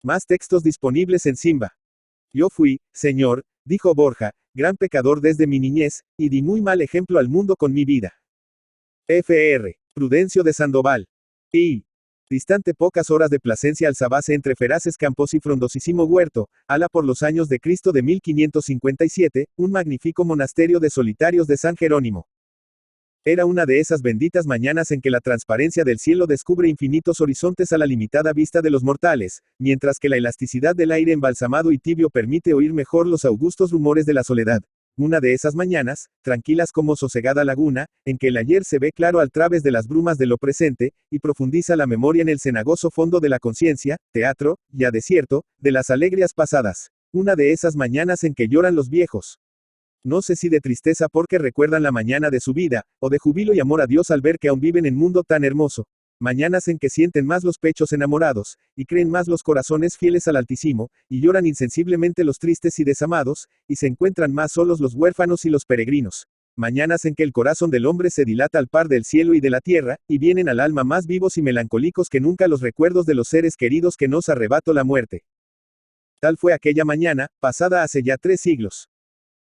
Más textos disponibles en Simba. Yo fui, señor, dijo Borja, gran pecador desde mi niñez, y di muy mal ejemplo al mundo con mi vida. Fr. Prudencio de Sandoval. Y. Distante pocas horas de Plasencia Alzabase entre feraces campos y frondosísimo huerto, ala por los años de Cristo de 1557, un magnífico monasterio de solitarios de San Jerónimo. Era una de esas benditas mañanas en que la transparencia del cielo descubre infinitos horizontes a la limitada vista de los mortales, mientras que la elasticidad del aire embalsamado y tibio permite oír mejor los augustos rumores de la soledad. Una de esas mañanas, tranquilas como sosegada laguna, en que el ayer se ve claro al través de las brumas de lo presente, y profundiza la memoria en el cenagoso fondo de la conciencia, teatro, ya desierto, de las alegrías pasadas. Una de esas mañanas en que lloran los viejos. No sé si de tristeza porque recuerdan la mañana de su vida, o de júbilo y amor a Dios al ver que aún viven en un mundo tan hermoso. Mañanas en que sienten más los pechos enamorados, y creen más los corazones fieles al Altísimo, y lloran insensiblemente los tristes y desamados, y se encuentran más solos los huérfanos y los peregrinos. Mañanas en que el corazón del hombre se dilata al par del cielo y de la tierra, y vienen al alma más vivos y melancólicos que nunca los recuerdos de los seres queridos que nos arrebató la muerte. Tal fue aquella mañana, pasada hace ya 3 siglos.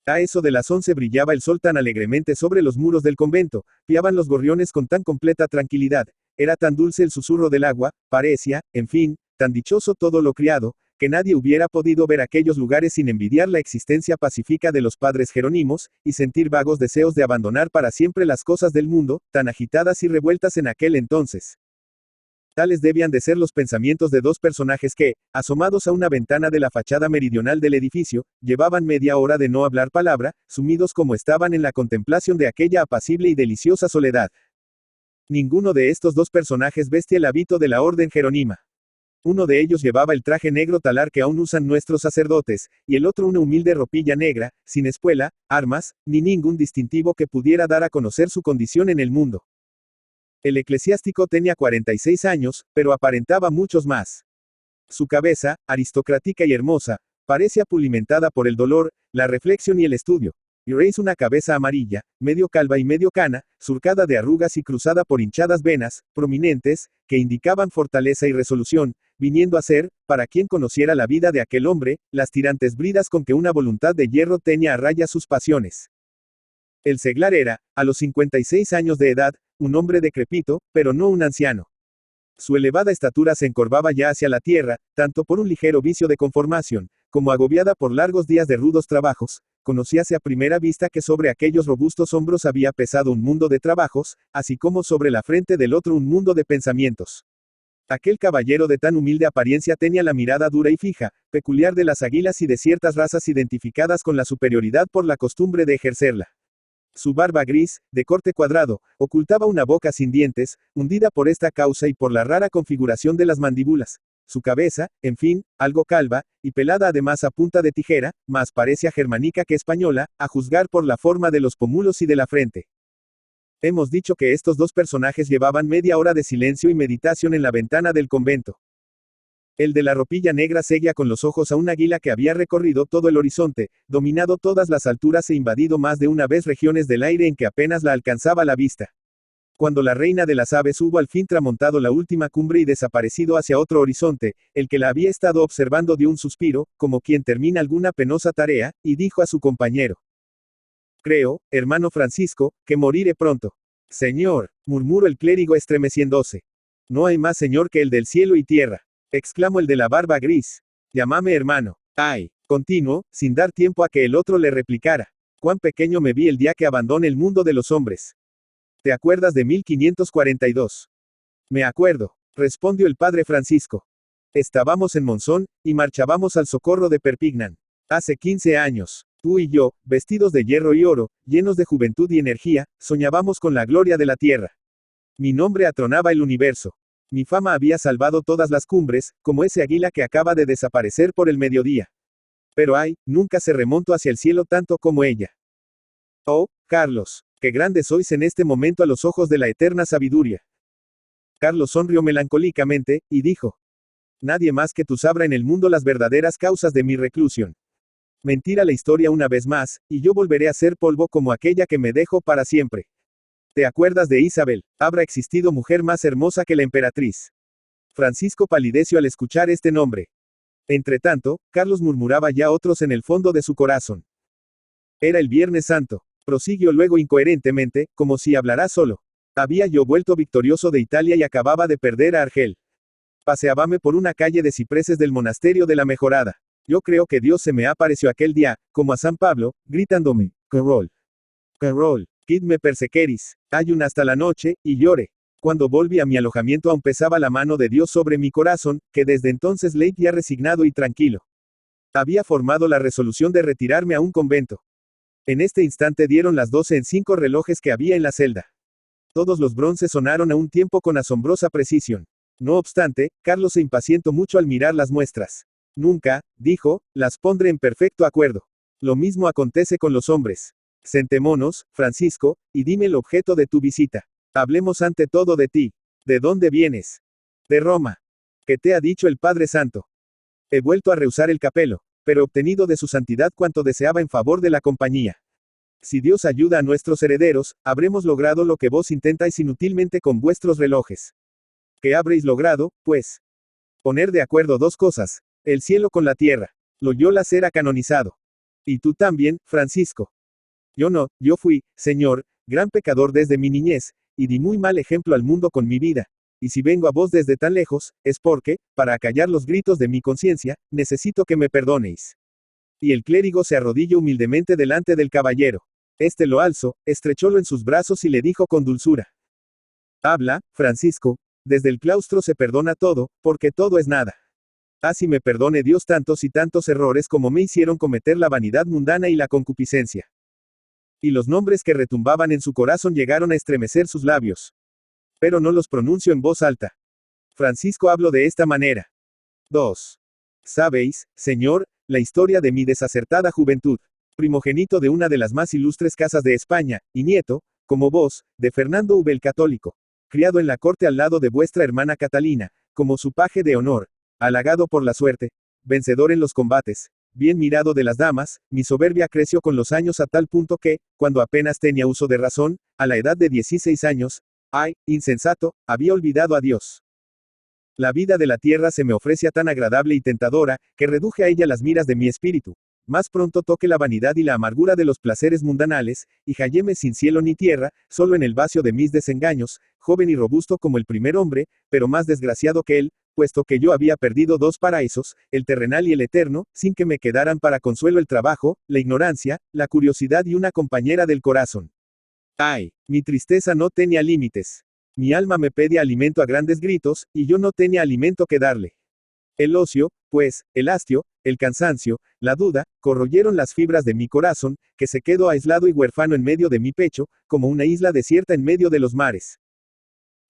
A eso de las 11 brillaba el sol tan alegremente sobre los muros del convento, piaban los gorriones con tan completa tranquilidad, era tan dulce el susurro del agua, parecía, en fin, tan dichoso todo lo criado, que nadie hubiera podido ver aquellos lugares sin envidiar la existencia pacífica de los padres jerónimos, y sentir vagos deseos de abandonar para siempre las cosas del mundo, tan agitadas y revueltas en aquel entonces. Tales debían de ser los pensamientos de 2 personajes que, asomados a una ventana de la fachada meridional del edificio, llevaban media hora de no hablar palabra, sumidos como estaban en la contemplación de aquella apacible y deliciosa soledad. Ninguno de estos 2 personajes vestía el hábito de la orden jerónima. Uno de ellos llevaba el traje negro talar que aún usan nuestros sacerdotes, y el otro una humilde ropilla negra, sin espuela, armas, ni ningún distintivo que pudiera dar a conocer su condición en el mundo. El eclesiástico tenía 46 años, pero aparentaba muchos más. Su cabeza, aristocrática y hermosa, parecía pulimentada por el dolor, la reflexión y el estudio. Y Reis una cabeza amarilla, medio calva y medio cana, surcada de arrugas y cruzada por hinchadas venas, prominentes, que indicaban fortaleza y resolución, viniendo a ser, para quien conociera la vida de aquel hombre, las tirantes bridas con que una voluntad de hierro tenía a raya sus pasiones. El seglar era, a los 56 años de edad, un hombre decrépito, pero no un anciano. Su elevada estatura se encorvaba ya hacia la tierra, tanto por un ligero vicio de conformación, como agobiada por largos días de rudos trabajos. Conocíase a primera vista que sobre aquellos robustos hombros había pesado un mundo de trabajos, así como sobre la frente del otro un mundo de pensamientos. Aquel caballero de tan humilde apariencia tenía la mirada dura y fija, peculiar de las águilas y de ciertas razas identificadas con la superioridad por la costumbre de ejercerla. Su barba gris, de corte cuadrado, ocultaba una boca sin dientes, hundida por esta causa y por la rara configuración de las mandíbulas. Su cabeza, en fin, algo calva, y pelada además a punta de tijera, más parecía germánica que española, a juzgar por la forma de los pómulos y de la frente. Hemos dicho que estos 2 personajes llevaban media hora de silencio y meditación en la ventana del convento. El de la ropilla negra seguía con los ojos a un águila que había recorrido todo el horizonte, dominado todas las alturas e invadido más de una vez regiones del aire en que apenas la alcanzaba la vista. Cuando la reina de las aves hubo al fin tramontado la última cumbre y desaparecido hacia otro horizonte, el que la había estado observando dio un suspiro, como quien termina alguna penosa tarea, y dijo a su compañero: «Creo, hermano Francisco, que moriré pronto». «Señor», murmuró el clérigo estremeciéndose. «No hay más señor que el del cielo y tierra», exclamó el de la barba gris. «Llámame hermano». «Ay», continuó, sin dar tiempo a que el otro le replicara. «Cuán pequeño me vi el día que abandoné el mundo de los hombres». ¿Te acuerdas de 1542? Me acuerdo, respondió el padre Francisco. Estábamos en Monzón, y marchábamos al socorro de Perpignan. Hace 15 años, tú y yo, vestidos de hierro y oro, llenos de juventud y energía, soñábamos con la gloria de la tierra. Mi nombre atronaba el universo. Mi fama había salvado todas las cumbres, como ese águila que acaba de desaparecer por el mediodía. Pero ay, nunca se remontó hacia el cielo tanto como ella. Oh, Carlos, qué grande sois en este momento a los ojos de la eterna sabiduría. Carlos sonrió melancólicamente, y dijo: nadie más que tú sabrá en el mundo las verdaderas causas de mi reclusión. Mentira la historia una vez más, y yo volveré a ser polvo como aquella que me dejó para siempre. ¿Te acuerdas de Isabel? ¿Habrá existido mujer más hermosa que la emperatriz? Francisco palideció al escuchar este nombre. Entretanto, Carlos murmuraba ya otros en el fondo de su corazón. Era el Viernes Santo. Prosiguió luego incoherentemente, como si hablara solo. Había yo vuelto victorioso de Italia y acababa de perder a Argel. Paseábame por una calle de cipreses del monasterio de la Mejorada. Yo creo que Dios se me apareció aquel día, como a San Pablo, gritándome, Carol, Carol, quid me persequeris, ayun hasta la noche, y lloré. Cuando volví a mi alojamiento aún pesaba la mano de Dios sobre mi corazón, que desde entonces leía resignado y tranquilo. Había formado la resolución de retirarme a un convento. En este instante dieron las 12 en 5 relojes que había en la celda. Todos los bronces sonaron a un tiempo con asombrosa precisión. No obstante, Carlos se impacientó mucho al mirar las muestras. Nunca, dijo, las pondré en perfecto acuerdo. Lo mismo acontece con los hombres. Sentémonos, Francisco, y dime el objeto de tu visita. Hablemos ante todo de ti. ¿De dónde vienes? De Roma. ¿Qué te ha dicho el Padre Santo? He vuelto a rehusar el capelo, pero he obtenido de su santidad cuanto deseaba en favor de la compañía. Si Dios ayuda a nuestros herederos, habremos logrado lo que vos intentáis inútilmente con vuestros relojes. ¿Qué habréis logrado, pues? Poner de acuerdo dos cosas, el cielo con la tierra. Loyola será canonizado. Y tú también, Francisco. Yo no, yo fui, Señor, gran pecador desde mi niñez, y di muy mal ejemplo al mundo con mi vida. Y si vengo a vos desde tan lejos, es porque, para acallar los gritos de mi conciencia, necesito que me perdonéis. Y el clérigo se arrodilló humildemente delante del caballero. Este lo alzó, estrechólo en sus brazos y le dijo con dulzura. Habla, Francisco, desde el claustro se perdona todo, porque todo es nada. Así me perdone Dios tantos y tantos errores como me hicieron cometer la vanidad mundana y la concupiscencia. Y los nombres que retumbaban en su corazón llegaron a estremecer sus labios. Pero no los pronuncio en voz alta. Francisco habló de esta manera. 2. Sabéis, Señor, la historia de mi desacertada juventud. Primogénito de una de las más ilustres casas de España, y nieto, como vos, de Fernando V el Católico. Criado en la corte al lado de vuestra hermana Catalina, como su paje de honor, halagado por la suerte, vencedor en los combates, bien mirado de las damas, mi soberbia creció con los años a tal punto que, cuando apenas tenía uso de razón, a la edad de 16 años, ay, insensato, había olvidado a Dios. La vida de la tierra se me ofrecía tan agradable y tentadora, que reduje a ella las miras de mi espíritu. Más pronto toqué la vanidad y la amargura de los placeres mundanales, y halléme sin cielo ni tierra, solo en el vacío de mis desengaños, joven y robusto como el primer hombre, pero más desgraciado que él, puesto que yo había perdido dos paraísos, el terrenal y el eterno, sin que me quedaran para consuelo el trabajo, la ignorancia, la curiosidad y una compañera del corazón. Ay, mi tristeza no tenía límites. Mi alma me pedía alimento a grandes gritos, y yo no tenía alimento que darle. El ocio, pues, el hastio, el cansancio, la duda, corroyeron las fibras de mi corazón, que se quedó aislado y huérfano en medio de mi pecho, como una isla desierta en medio de los mares.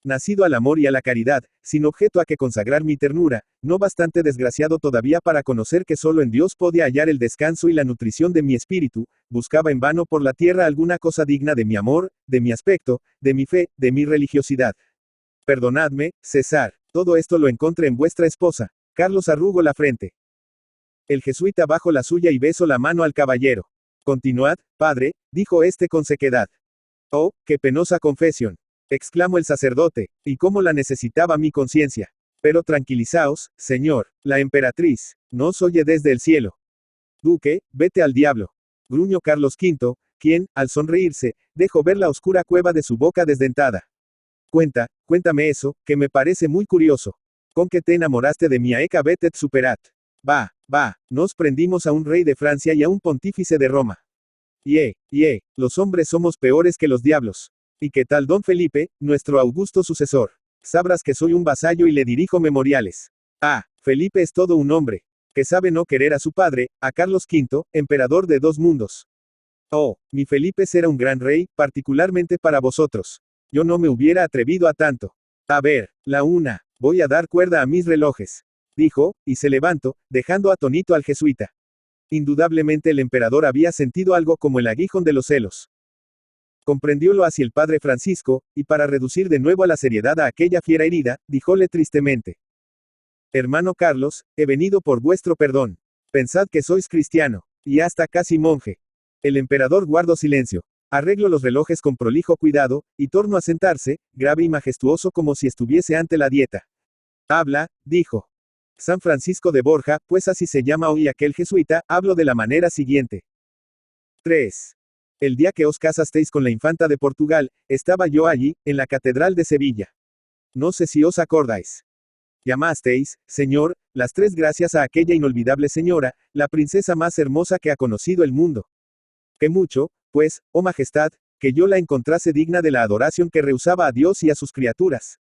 Nacido al amor y a la caridad, sin objeto a que consagrar mi ternura, no bastante desgraciado todavía para conocer que solo en Dios podía hallar el descanso y la nutrición de mi espíritu, buscaba en vano por la tierra alguna cosa digna de mi amor, de mi aspecto, de mi fe, de mi religiosidad. Perdonadme, César, todo esto lo encontré en vuestra esposa. Carlos arrugó la frente. El jesuita bajó la suya y besó la mano al caballero. Continuad, padre, dijo este con sequedad. Oh, qué penosa confesión, exclamó el sacerdote, y cómo la necesitaba mi conciencia. Pero tranquilizaos, señor, la emperatriz, no os oye desde el cielo. Duque, vete al diablo, gruñó Carlos V, quien, al sonreírse, dejó ver la oscura cueva de su boca desdentada. Cuéntame eso, que me parece muy curioso. ¿Con qué te enamoraste de mi aeca vetet superat? Nos prendimos a un rey de Francia y a un pontífice de Roma. Los hombres somos peores que los diablos. ¿Y qué tal don Felipe, nuestro augusto sucesor? Sabrás que soy un vasallo y le dirijo memoriales. Felipe es todo un hombre, que sabe no querer a su padre, a Carlos V, emperador de dos mundos. Oh, mi Felipe será un gran rey, particularmente para vosotros. Yo no me hubiera atrevido a tanto. A ver, la una. Voy a dar cuerda a mis relojes, dijo, y se levantó, dejando atónito al jesuita. Indudablemente el emperador había sentido algo como el aguijón de los celos. Comprendiólo así el padre Francisco, y para reducir de nuevo a la seriedad a aquella fiera herida, díjole tristemente. Hermano Carlos, he venido por vuestro perdón. Pensad que sois cristiano, y hasta casi monje. El emperador guardó silencio. Arregló los relojes con prolijo cuidado, y tornó a sentarse, grave y majestuoso como si estuviese ante la dieta. Habla, dijo. San Francisco de Borja, pues así se llama hoy aquel jesuita, hablo de la manera siguiente. 3. El día que os casasteis con la infanta de Portugal, estaba yo allí, en la Catedral de Sevilla. No sé si os acordáis. Llamasteis, Señor, las 3 gracias a aquella inolvidable señora, la princesa más hermosa que ha conocido el mundo. Que mucho, pues, oh Majestad, que yo la encontrase digna de la adoración que rehusaba a Dios y a sus criaturas.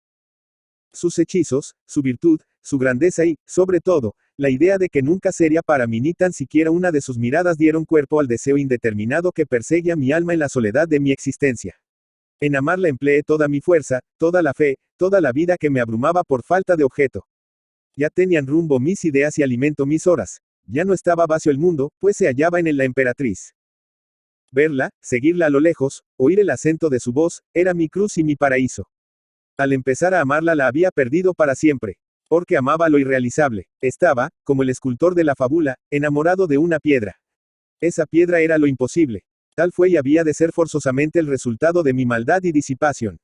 Sus hechizos, su virtud, su grandeza y, sobre todo, la idea de que nunca sería para mí ni tan siquiera una de sus miradas dieron cuerpo al deseo indeterminado que perseguía a mi alma en la soledad de mi existencia. En amarla empleé toda mi fuerza, toda la fe, toda la vida que me abrumaba por falta de objeto. Ya tenían rumbo mis ideas y alimento mis horas. Ya no estaba vacío el mundo, pues se hallaba en él la emperatriz. Verla, seguirla a lo lejos, oír el acento de su voz, era mi cruz y mi paraíso. Al empezar a amarla la había perdido para siempre. Porque amaba lo irrealizable. Estaba, como el escultor de la fábula, enamorado de una piedra. Esa piedra era lo imposible. Tal fue y había de ser forzosamente el resultado de mi maldad y disipación.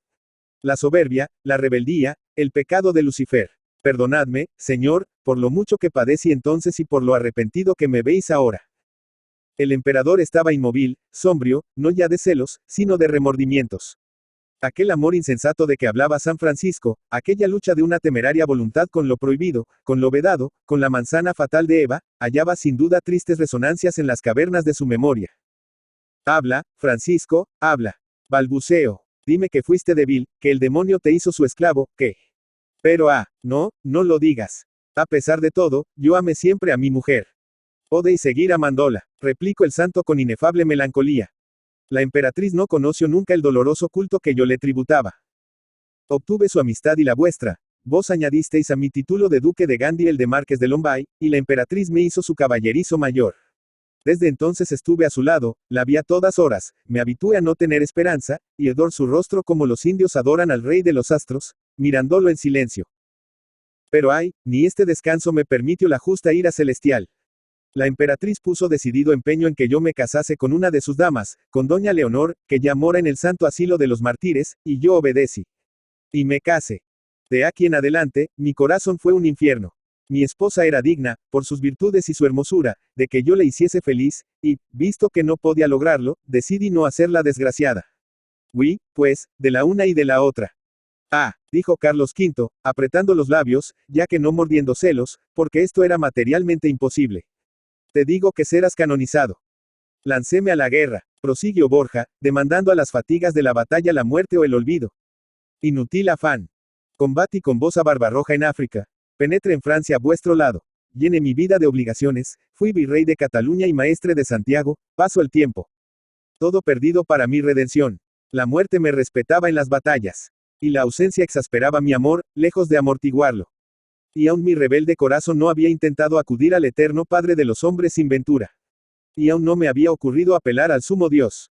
La soberbia, la rebeldía, el pecado de Lucifer. Perdonadme, Señor, por lo mucho que padecí entonces y por lo arrepentido que me veis ahora. El emperador estaba inmóvil, sombrío, no ya de celos, sino de remordimientos. Aquel amor insensato de que hablaba San Francisco, aquella lucha de una temeraria voluntad con lo prohibido, con lo vedado, con la manzana fatal de Eva, hallaba sin duda tristes resonancias en las cavernas de su memoria. Habla, Francisco, habla. Balbuceo. Dime que fuiste débil, que el demonio te hizo su esclavo, que. Pero no, no lo digas. A pesar de todo, yo amé siempre a mi mujer. Podéis seguir amándola, replicó el santo con inefable melancolía. La emperatriz no conoció nunca el doloroso culto que yo le tributaba. Obtuve su amistad y la vuestra. Vos añadisteis a mi título de duque de Gandhi el de marqués de Lombay, y la emperatriz me hizo su caballerizo mayor. Desde entonces estuve a su lado, la vi a todas horas, me habitué a no tener esperanza, y adoro su rostro como los indios adoran al rey de los astros, mirándolo en silencio. Pero ni este descanso me permitió la justa ira celestial. La emperatriz puso decidido empeño en que yo me casase con una de sus damas, con doña Leonor, que ya mora en el santo asilo de los mártires, y yo obedecí. Y me casé. De aquí en adelante, mi corazón fue un infierno. Mi esposa era digna, por sus virtudes y su hermosura, de que yo le hiciese feliz, y, visto que no podía lograrlo, decidí no hacerla desgraciada. Huí, pues, de la una y de la otra. Dijo Carlos V, apretando los labios, ya que no mordiendo celos, porque esto era materialmente imposible. Te digo que serás canonizado. Lancéme a la guerra, prosiguió Borja, demandando a las fatigas de la batalla la muerte o el olvido. Inútil afán. Combatí con vos a Barbarroja en África. Penetre en Francia a vuestro lado. Llené mi vida de obligaciones, fui virrey de Cataluña y maestre de Santiago, paso el tiempo. Todo perdido para mi redención. La muerte me respetaba en las batallas. Y la ausencia exasperaba mi amor, lejos de amortiguarlo. Y aún mi rebelde corazón no había intentado acudir al eterno Padre de los hombres sin ventura. Y aún no me había ocurrido apelar al sumo Dios.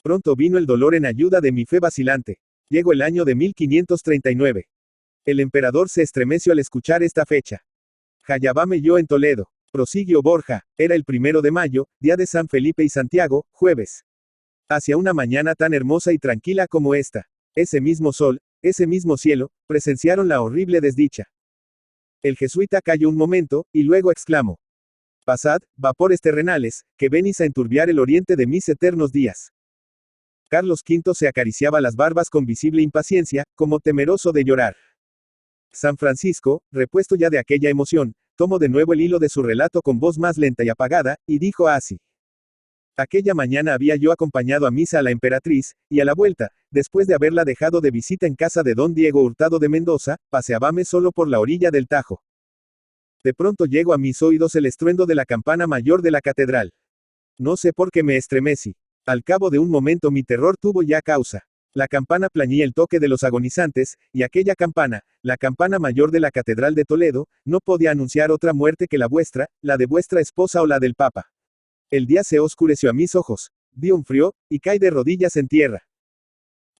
Pronto vino el dolor en ayuda de mi fe vacilante. Llegó el año de 1539. El emperador se estremeció al escuchar esta fecha. Hallábame yo en Toledo. Prosiguió Borja, era el 1 de mayo, día de San Felipe y Santiago, jueves. Hacia una mañana tan hermosa y tranquila como esta. Ese mismo sol, ese mismo cielo, presenciaron la horrible desdicha. El jesuita calló un momento, y luego exclamó. Pasad, vapores terrenales, que venís a enturbiar el oriente de mis eternos días. Carlos V se acariciaba las barbas con visible impaciencia, como temeroso de llorar. San Francisco, repuesto ya de aquella emoción, tomó de nuevo el hilo de su relato con voz más lenta y apagada, y dijo así. Aquella mañana había yo acompañado a misa a la emperatriz, y a la vuelta, después de haberla dejado de visita en casa de don Diego Hurtado de Mendoza, paseábame solo por la orilla del Tajo. De pronto llegó a mis oídos el estruendo de la campana mayor de la catedral. No sé por qué me estremecí. Al cabo de un momento mi terror tuvo ya causa. La campana plañía el toque de los agonizantes, y aquella campana, la campana mayor de la catedral de Toledo, no podía anunciar otra muerte que la vuestra, la de vuestra esposa o la del Papa. El día se oscureció a mis ojos, dio un frío, y caí de rodillas en tierra.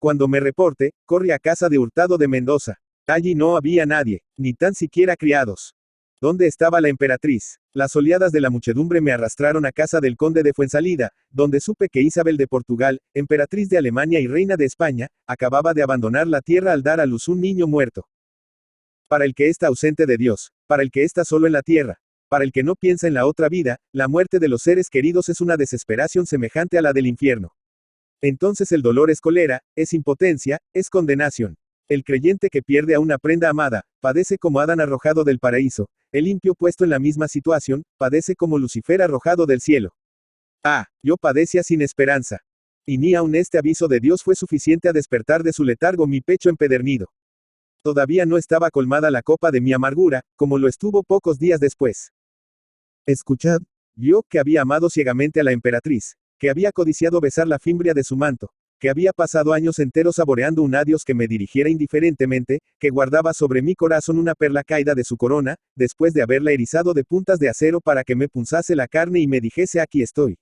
Cuando me reporté, corrí a casa de Hurtado de Mendoza. Allí no había nadie, ni tan siquiera criados. ¿Dónde estaba la emperatriz? Las oleadas de la muchedumbre me arrastraron a casa del conde de Fuensalida, donde supe que Isabel de Portugal, emperatriz de Alemania y reina de España, acababa de abandonar la tierra al dar a luz un niño muerto. Para el que está ausente de Dios, para el que está solo en la tierra, para el que no piensa en la otra vida, la muerte de los seres queridos es una desesperación semejante a la del infierno. Entonces el dolor es cólera, es impotencia, es condenación. El creyente que pierde a una prenda amada, padece como Adán arrojado del paraíso, el impío puesto en la misma situación, padece como Lucifer arrojado del cielo. Ah, yo padecía sin esperanza. Y ni aun este aviso de Dios fue suficiente a despertar de su letargo mi pecho empedernido. Todavía no estaba colmada la copa de mi amargura, como lo estuvo pocos días después. Escuchad, yo, que había amado ciegamente a la emperatriz, que había codiciado besar la fimbria de su manto, que había pasado años enteros saboreando un adiós que me dirigiera indiferentemente, que guardaba sobre mi corazón una perla caída de su corona, después de haberla erizado de puntas de acero para que me punzase la carne y me dijese aquí estoy.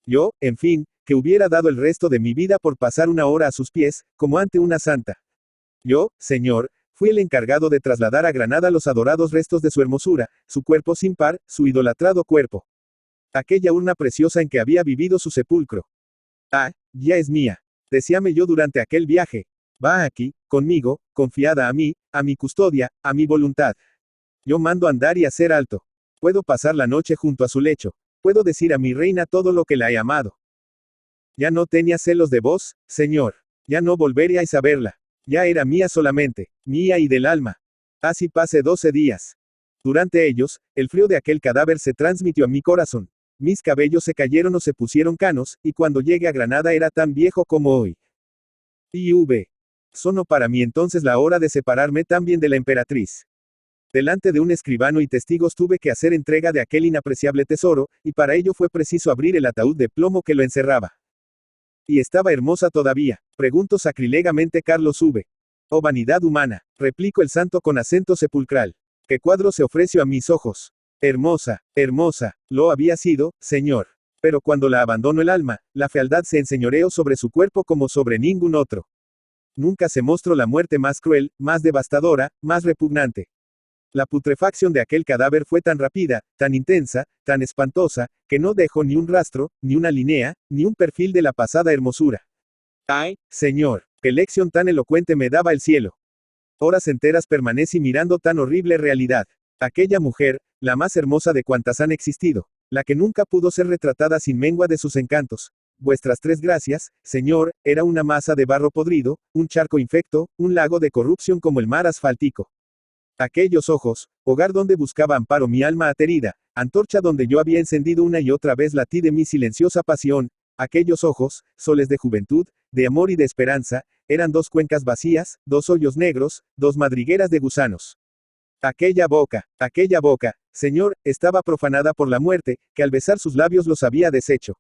Yo, en fin, que hubiera dado el resto de mi vida por pasar una hora a sus pies, como ante una santa. Yo, Señor, fui el encargado de trasladar a Granada los adorados restos de su hermosura, su cuerpo sin par, su idolatrado cuerpo. Aquella urna preciosa en que había vivido su sepulcro. Ah, ya es mía. Decíame yo durante aquel viaje. Va aquí, conmigo, confiada a mí, a mi custodia, a mi voluntad. Yo mando andar y hacer alto. Puedo pasar la noche junto a su lecho. Puedo decir a mi reina todo lo que la he amado. Ya no tenía celos de vos, Señor. Ya no volvería a saberla. Ya era mía solamente, mía y del alma. Así pasé 12 días. Durante ellos, el frío de aquel cadáver se transmitió a mi corazón. Mis cabellos se cayeron o se pusieron canos, y cuando llegué a Granada era tan viejo como hoy. Sonó para mí entonces la hora de separarme también de la emperatriz. Delante de un escribano y testigos tuve que hacer entrega de aquel inapreciable tesoro, y para ello fue preciso abrir el ataúd de plomo que lo encerraba. Y estaba hermosa todavía, preguntó sacrilegamente Carlos V. Oh vanidad humana, replicó el santo con acento sepulcral. ¿Qué cuadro se ofreció a mis ojos? Hermosa, hermosa, lo había sido, Señor. Pero cuando la abandonó el alma, la fealdad se enseñoreó sobre su cuerpo como sobre ningún otro. Nunca se mostró la muerte más cruel, más devastadora, más repugnante. La putrefacción de aquel cadáver fue tan rápida, tan intensa, tan espantosa, que no dejó ni un rastro, ni una línea, ni un perfil de la pasada hermosura. ¡Ay, Señor! ¡Qué lección tan elocuente me daba el cielo! Horas enteras permanecí mirando tan horrible realidad. Aquella mujer, la más hermosa de cuantas han existido, la que nunca pudo ser retratada sin mengua de sus encantos. Vuestras tres gracias, Señor, era una masa de barro podrido, un charco infecto, un lago de corrupción como el mar asfáltico. Aquellos ojos, hogar donde buscaba amparo mi alma aterida, antorcha donde yo había encendido una y otra vez latí de mi silenciosa pasión, aquellos ojos, soles de juventud, de amor y de esperanza, eran dos cuencas vacías, dos hoyos negros, dos madrigueras de gusanos. Aquella boca, Señor, estaba profanada por la muerte, que al besar sus labios los había deshecho.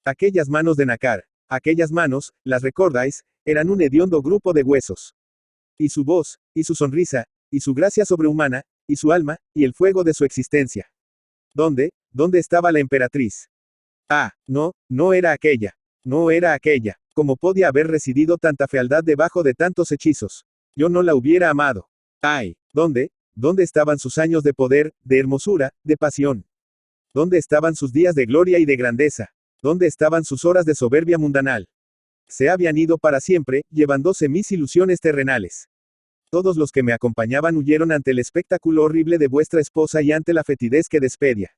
Aquellas manos de nácar, aquellas manos, las recordáis, eran un hediondo grupo de huesos. Y su voz, y su sonrisa, y su gracia sobrehumana, y su alma, y el fuego de su existencia. ¿Dónde estaba la emperatriz? Ah, no, no era aquella. No era aquella. ¿Cómo podía haber residido tanta fealdad debajo de tantos hechizos? Yo no la hubiera amado. Ay, ¿dónde estaban sus años de poder, de hermosura, de pasión? ¿Dónde estaban sus días de gloria y de grandeza? ¿Dónde estaban sus horas de soberbia mundanal? Se habían ido para siempre, llevándose mis ilusiones terrenales. Todos los que me acompañaban huyeron ante el espectáculo horrible de vuestra esposa y ante la fetidez que despedia.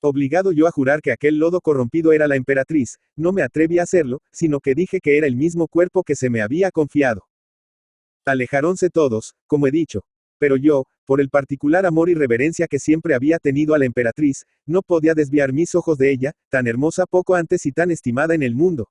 Obligado yo a jurar que aquel lodo corrompido era la emperatriz, no me atreví a hacerlo, sino que dije que era el mismo cuerpo que se me había confiado. Alejáronse todos, como he dicho. Pero yo, por el particular amor y reverencia que siempre había tenido a la emperatriz, no podía desviar mis ojos de ella, tan hermosa poco antes y tan estimada en el mundo.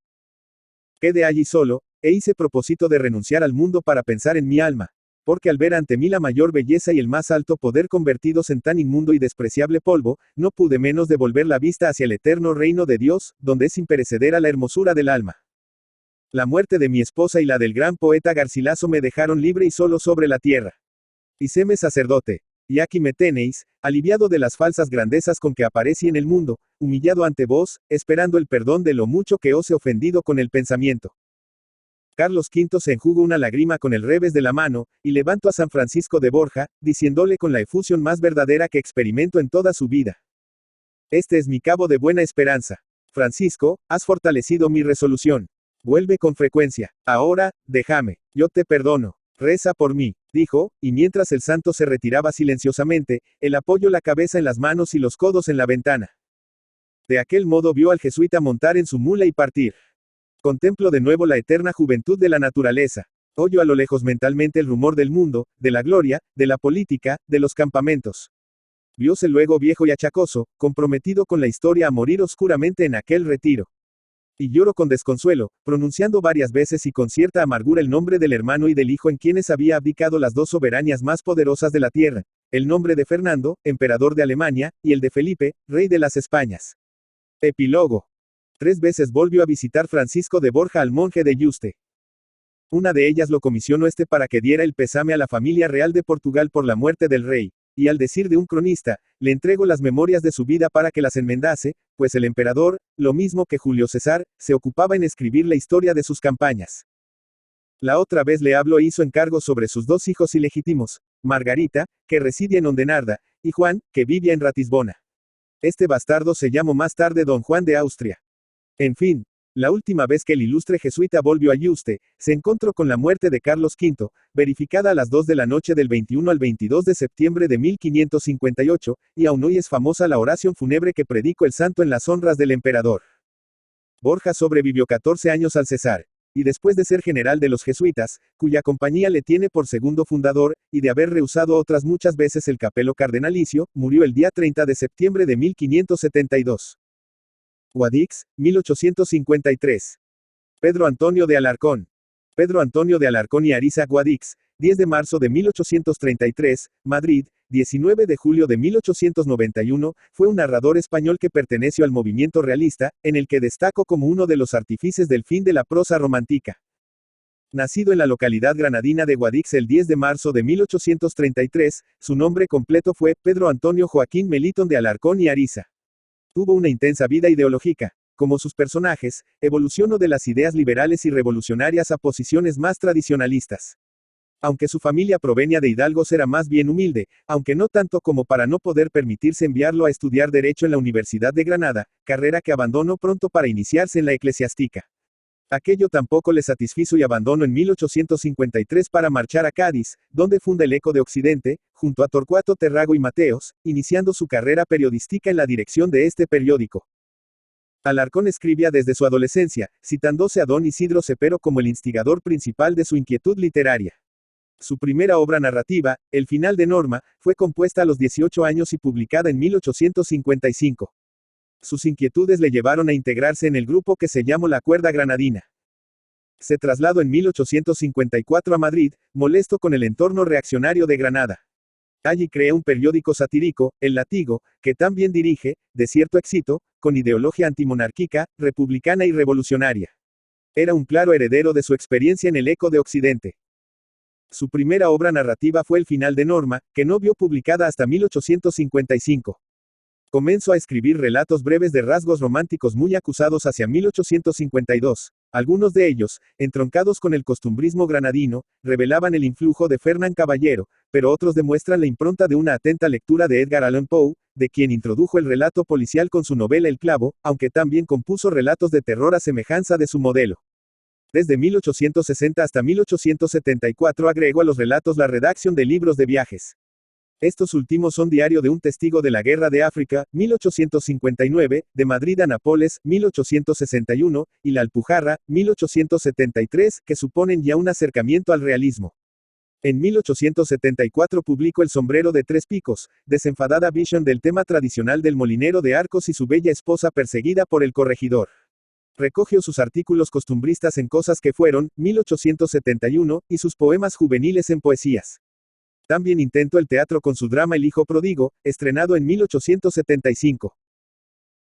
Quedé allí solo, e hice propósito de renunciar al mundo para pensar en mi alma, porque al ver ante mí la mayor belleza y el más alto poder convertidos en tan inmundo y despreciable polvo, no pude menos de volver la vista hacia el eterno reino de Dios, donde es imperecedera la hermosura del alma. La muerte de mi esposa y la del gran poeta Garcilaso me dejaron libre y solo sobre la tierra. Hicéme sacerdote, y aquí me tenéis, aliviado de las falsas grandezas con que aparecí en el mundo, humillado ante vos, esperando el perdón de lo mucho que os he ofendido con el pensamiento. Carlos V se enjugó una lágrima con el revés de la mano, y levantó a San Francisco de Borja, diciéndole con la efusión más verdadera que experimentó en toda su vida. Este es mi cabo de buena esperanza. Francisco, has fortalecido mi resolución. Vuelve con frecuencia. Ahora, déjame. Yo te perdono. Reza por mí, dijo, y mientras el santo se retiraba silenciosamente, él apoyó la cabeza en las manos y los codos en la ventana. De aquel modo vio al jesuita montar en su mula y partir. Contemplo de nuevo la eterna juventud de la naturaleza. Oyo a lo lejos mentalmente el rumor del mundo, de la gloria, de la política, de los campamentos. Vióse luego viejo y achacoso, comprometido con la historia a morir oscuramente en aquel retiro. Y lloro con desconsuelo, pronunciando varias veces y con cierta amargura el nombre del hermano y del hijo en quienes había abdicado las dos soberanías más poderosas de la tierra, el nombre de Fernando, emperador de Alemania, y el de Felipe, rey de las Españas. Epílogo. 3 veces volvió a visitar Francisco de Borja al monje de Yuste. Una de ellas lo comisionó para que diera el pésame a la familia real de Portugal por la muerte del rey, y al decir de un cronista, le entregó las memorias de su vida para que las enmendase, pues el emperador, lo mismo que Julio César, se ocupaba en escribir la historia de sus campañas. La otra vez le habló e hizo encargos sobre sus 2 hijos ilegítimos, Margarita, que reside en Ondenarda, y Juan, que vivía en Ratisbona. Este bastardo se llamó más tarde Don Juan de Austria. En fin, la última vez que el ilustre jesuita volvió a Yuste, se encontró con la muerte de Carlos V, verificada a las 2 de la noche del 21 al 22 de septiembre de 1558, y aún hoy es famosa la oración fúnebre que predicó el santo en las honras del emperador. Borja sobrevivió 14 años al César, y después de ser general de los jesuitas, cuya compañía le tiene por segundo fundador, y de haber rehusado otras muchas veces el capelo cardenalicio, murió el día 30 de septiembre de 1572. Guadix, 1853. Pedro Antonio de Alarcón. Pedro Antonio de Alarcón y Ariza Guadix, 10 de marzo de 1833, Madrid, 19 de julio de 1891, fue un narrador español que perteneció al movimiento realista, en el que destacó como uno de los artífices del fin de la prosa romántica. Nacido en la localidad granadina de Guadix el 10 de marzo de 1833, su nombre completo fue Pedro Antonio Joaquín Melitón de Alarcón y Ariza. Tuvo una intensa vida ideológica. Como sus personajes, evolucionó de las ideas liberales y revolucionarias a posiciones más tradicionalistas. Aunque su familia provenía de hidalgos era más bien humilde, aunque no tanto como para no poder permitirse enviarlo a estudiar Derecho en la Universidad de Granada, carrera que abandonó pronto para iniciarse en la eclesiástica. Aquello tampoco le satisfizo y abandonó en 1853 para marchar a Cádiz, donde funda el Eco de Occidente, junto a Torcuato Terrago y Mateos, iniciando su carrera periodística en la dirección de este periódico. Alarcón escribía desde su adolescencia, citándose a don Isidro Cepero como el instigador principal de su inquietud literaria. Su primera obra narrativa, El final de Norma, fue compuesta a los 18 años y publicada en 1855. Sus inquietudes le llevaron a integrarse en el grupo que se llamó La Cuerda Granadina. Se trasladó en 1854 a Madrid, molesto con el entorno reaccionario de Granada. Allí crea un periódico satírico, El Látigo, que también dirige, de cierto éxito, con ideología antimonárquica, republicana y revolucionaria. Era un claro heredero de su experiencia en el Eco de Occidente. Su primera obra narrativa fue El final de Norma, que no vio publicada hasta 1855. Comenzó a escribir relatos breves de rasgos románticos muy acusados hacia 1852. Algunos de ellos, entroncados con el costumbrismo granadino, revelaban el influjo de Fernán Caballero, pero otros demuestran la impronta de una atenta lectura de Edgar Allan Poe, de quien introdujo el relato policial con su novela El Clavo, aunque también compuso relatos de terror a semejanza de su modelo. Desde 1860 hasta 1874 agregó a los relatos la redacción de libros de viajes. Estos últimos son Diario de un testigo de la Guerra de África, 1859, De Madrid a Nápoles, 1861, y La Alpujarra, 1873, que suponen ya un acercamiento al realismo. En 1874 publicó El sombrero de 3 picos, desenfadada visión del tema tradicional del molinero de Arcos y su bella esposa perseguida por el corregidor. Recogió sus artículos costumbristas en Cosas que fueron, 1871, y sus poemas juveniles en Poesías. También intentó el teatro con su drama El hijo pródigo, estrenado en 1875.